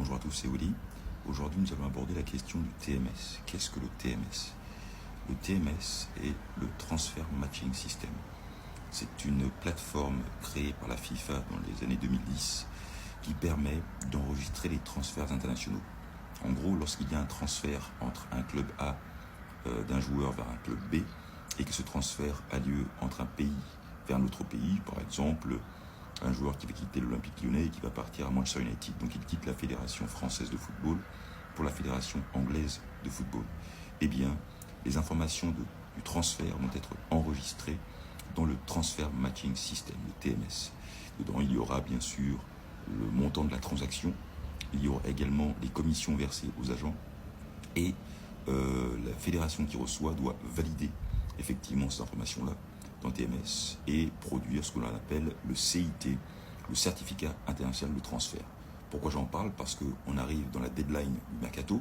Bonjour à tous, c'est Oli. Aujourd'hui, nous allons aborder la question du TMS. Qu'est-ce que le TMS? Le TMS est le Transfer Matching System. C'est une plateforme créée par la FIFA dans les années 2010 qui permet d'enregistrer les transferts internationaux. En gros, lorsqu'il y a un transfert entre un club A d'un joueur vers un club B et que ce transfert a lieu entre un pays vers un autre pays, par exemple un joueur qui va quitter l'Olympique Lyonnais et qui va partir à Manchester United, donc il quitte la Fédération française de football pour la Fédération anglaise de football, eh bien, les informations du transfert vont être enregistrées dans le Transfer Matching System, le TMS. Dedans, il y aura bien sûr le montant de la transaction, il y aura également les commissions versées aux agents et la fédération qui reçoit doit valider effectivement ces informations-là dans TMS et produire ce que l'on appelle le CIT, le certificat international de transfert. Pourquoi j'en parle? Parce qu'on arrive dans la deadline du mercato.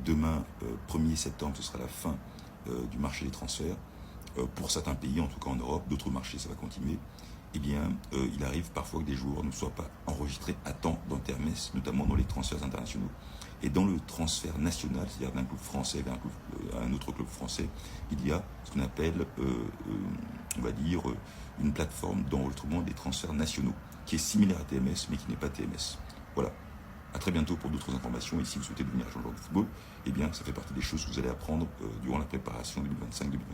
Demain, 1er septembre, ce sera la fin du marché des transferts. Pour certains pays, en tout cas en Europe, d'autres marchés, ça va continuer. Eh bien, il arrive parfois que des joueurs ne soient pas enregistrés à temps dans TMS, notamment dans les transferts internationaux. Et dans le transfert national, c'est-à-dire d'un club français vers un autre club français, il y a ce qu'on appelle, on va dire, une plateforme d'enregistrement des transferts nationaux, qui est similaire à TMS, mais qui n'est pas TMS. Voilà. À très bientôt pour d'autres informations. Et si vous souhaitez devenir joueur de football, eh bien, ça fait partie des choses que vous allez apprendre durant la préparation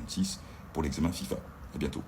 2025-2026 pour l'examen FIFA. À bientôt.